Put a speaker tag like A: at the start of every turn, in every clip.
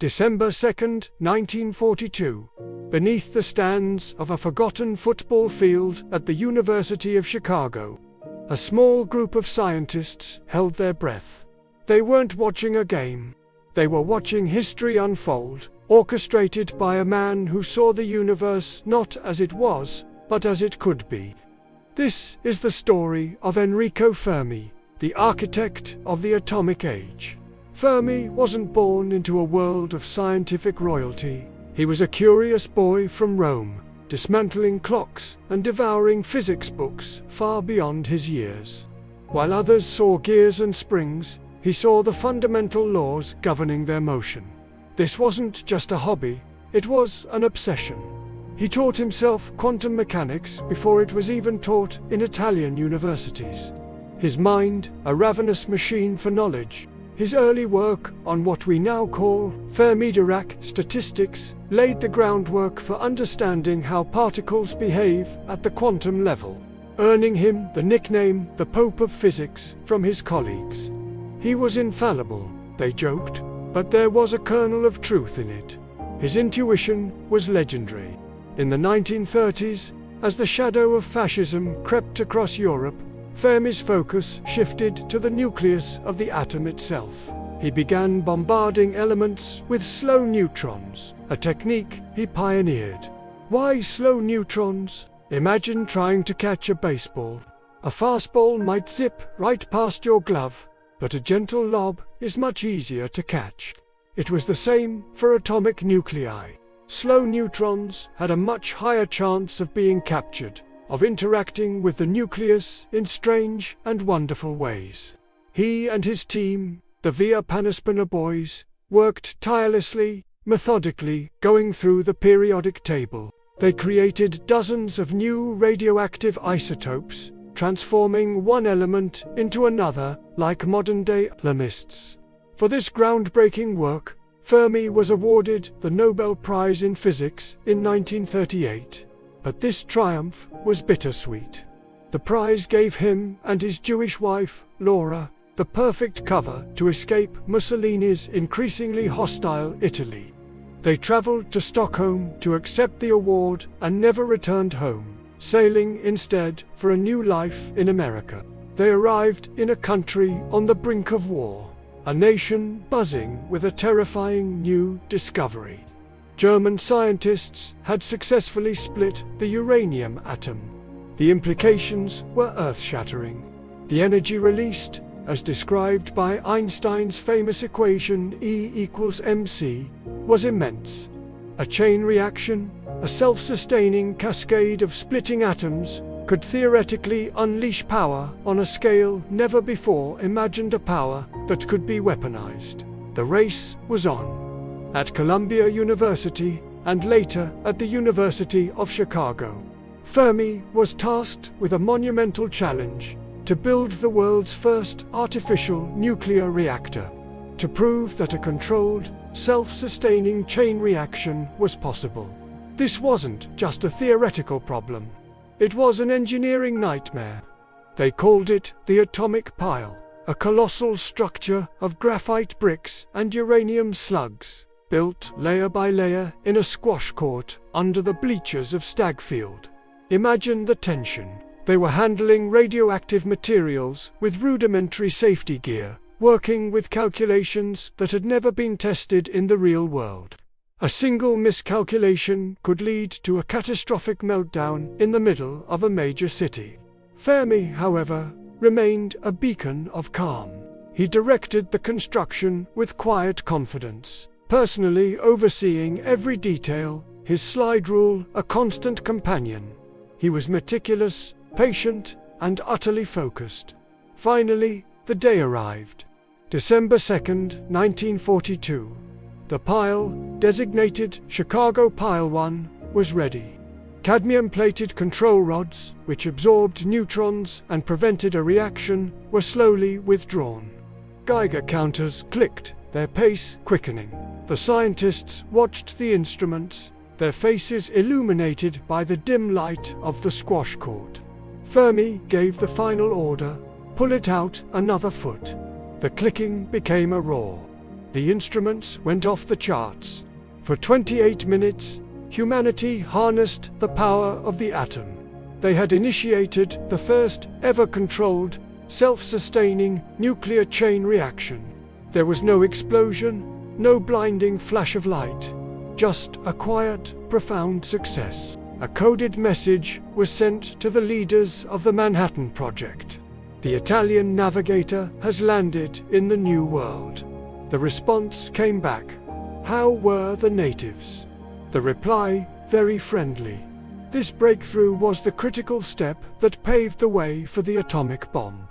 A: December 2, 1942. Beneath the stands of a forgotten football field at the University of Chicago, a small group of scientists held their breath. They weren't watching a game. They were watching history unfold, orchestrated by a man who saw the universe not as it was, but as it could be. This is the story of Enrico Fermi, the architect of the atomic age. Fermi wasn't born into a world of scientific royalty. He was a curious boy from Rome, dismantling clocks and devouring physics books far beyond his years. While others saw gears and springs, he saw the fundamental laws governing their motion. This wasn't just a hobby, it was an obsession. He taught himself quantum mechanics before it was even taught in Italian universities. His mind, a ravenous machine for knowledge. His early work on what we now call Fermi-Dirac statistics laid the groundwork for understanding how particles behave at the quantum level, earning him the nickname the Pope of Physics from his colleagues. He was infallible, they joked, but there was a kernel of truth in it. His intuition was legendary. In the 1930s, as the shadow of fascism crept across Europe, Fermi's focus shifted to the nucleus of the atom itself. He began bombarding elements with slow neutrons, a technique he pioneered. Why slow neutrons? Imagine trying to catch a baseball. A fastball might zip right past your glove, but a gentle lob is much easier to catch. It was the same for atomic nuclei. Slow neutrons had a much higher chance of being captured, of interacting with the nucleus in strange and wonderful ways. He and his team, the Via Panispina boys, worked tirelessly, methodically, going through the periodic table. They created dozens of new radioactive isotopes, transforming one element into another like modern-day alchemists. For this groundbreaking work, Fermi was awarded the Nobel Prize in Physics in 1938. But this triumph was bittersweet. The prize gave him and his Jewish wife, Laura, the perfect cover to escape Mussolini's increasingly hostile Italy. They traveled to Stockholm to accept the award and never returned home, sailing instead for a new life in America. They arrived in a country on the brink of war, a nation buzzing with a terrifying new discovery. German scientists had successfully split the uranium atom. The implications were earth-shattering. The energy released, as described by Einstein's famous equation E=mc, was immense. A chain reaction, a self-sustaining cascade of splitting atoms, could theoretically unleash power on a scale never before imagined, a power that could be weaponized. The race was on. At Columbia University, and later at the University of Chicago, Fermi was tasked with a monumental challenge: to build the world's first artificial nuclear reactor, to prove that a controlled, self-sustaining chain reaction was possible. This wasn't just a theoretical problem. It was an engineering nightmare. They called it the atomic pile, a colossal structure of graphite bricks and uranium slugs, built layer by layer in a squash court under the bleachers of Stagfield. Imagine the tension. They were handling radioactive materials with rudimentary safety gear, working with calculations that had never been tested in the real world. A single miscalculation could lead to a catastrophic meltdown in the middle of a major city. Fermi, however, remained a beacon of calm. He directed the construction with quiet confidence, personally overseeing every detail, his slide rule a constant companion. He was meticulous, patient, and utterly focused. Finally, the day arrived. December 2, 1942. The pile, designated Chicago Pile 1, was ready. Cadmium-plated control rods, which absorbed neutrons and prevented a reaction, were slowly withdrawn. Geiger counters clicked, their pace quickening. The scientists watched the instruments, their faces illuminated by the dim light of the squash court. Fermi gave the final order: pull it out another foot. The clicking became a roar. The instruments went off the charts. For 28 minutes, humanity harnessed the power of the atom. They had initiated the first ever controlled, self-sustaining nuclear chain reaction. There was no explosion, no blinding flash of light, just a quiet, profound success. A coded message was sent to the leaders of the Manhattan Project. The Italian navigator has landed in the New World. The response came back. How were the natives? The reply, very friendly. This breakthrough was the critical step that paved the way for the atomic bomb.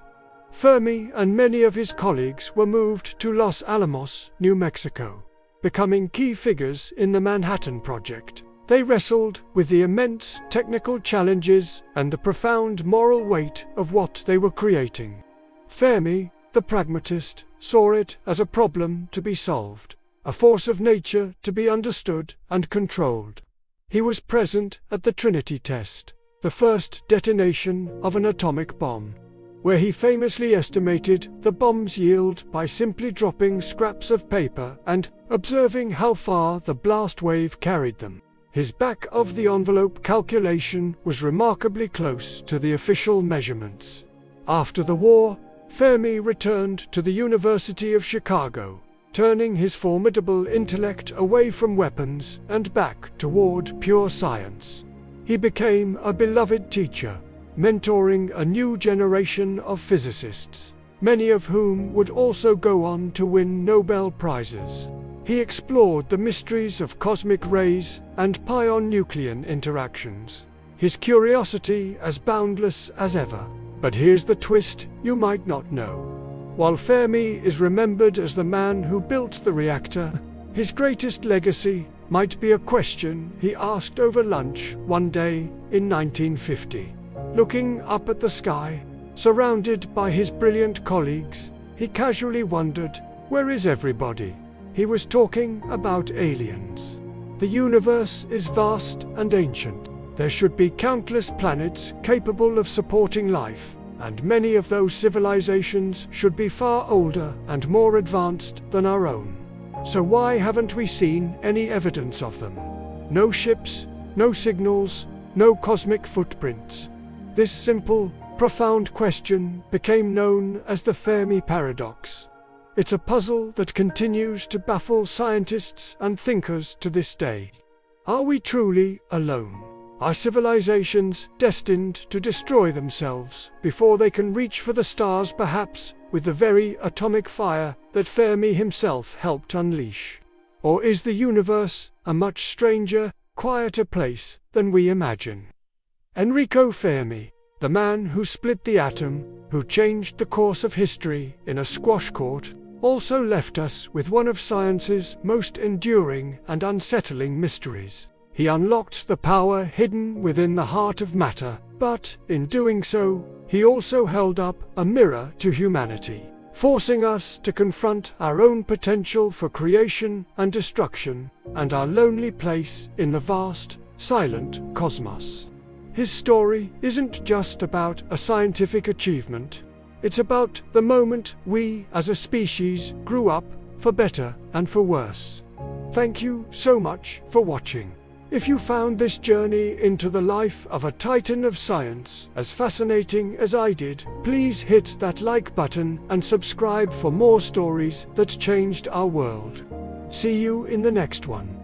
A: Fermi and many of his colleagues were moved to Los Alamos, New Mexico, becoming key figures in the Manhattan Project. They wrestled with the immense technical challenges and the profound moral weight of what they were creating. Fermi, the pragmatist, saw it as a problem to be solved, a force of nature to be understood and controlled. He was present at the Trinity test, the first detonation of an atomic bomb, where he famously estimated the bomb's yield by simply dropping scraps of paper and observing how far the blast wave carried them. His back-of-the-envelope calculation was remarkably close to the official measurements. After the war, Fermi returned to the University of Chicago, turning his formidable intellect away from weapons and back toward pure science. He became a beloved teacher, mentoring a new generation of physicists, many of whom would also go on to win Nobel Prizes. He explored the mysteries of cosmic rays and pion-nucleon interactions, his curiosity as boundless as ever. But here's the twist you might not know. While Fermi is remembered as the man who built the reactor, his greatest legacy might be a question he asked over lunch one day in 1950. Looking up at the sky, surrounded by his brilliant colleagues, he casually wondered, "Where is everybody?" He was talking about aliens. The universe is vast and ancient. There should be countless planets capable of supporting life, and many of those civilizations should be far older and more advanced than our own. So why haven't we seen any evidence of them? No ships, no signals, no cosmic footprints. This simple, profound question became known as the Fermi paradox. It's a puzzle that continues to baffle scientists and thinkers to this day. Are we truly alone? Are civilizations destined to destroy themselves before they can reach for the stars, perhaps with the very atomic fire that Fermi himself helped unleash? Or is the universe a much stranger, quieter place than we imagine? Enrico Fermi, the man who split the atom, who changed the course of history in a squash court, also left us with one of science's most enduring and unsettling mysteries. He unlocked the power hidden within the heart of matter, but, in doing so, he also held up a mirror to humanity, forcing us to confront our own potential for creation and destruction, and our lonely place in the vast, silent cosmos. His story isn't just about a scientific achievement. It's about the moment we, as a species, grew up, for better and for worse. Thank you so much for watching. If you found this journey into the life of a titan of science as fascinating as I did, please hit that like button and subscribe for more stories that changed our world. See you in the next one.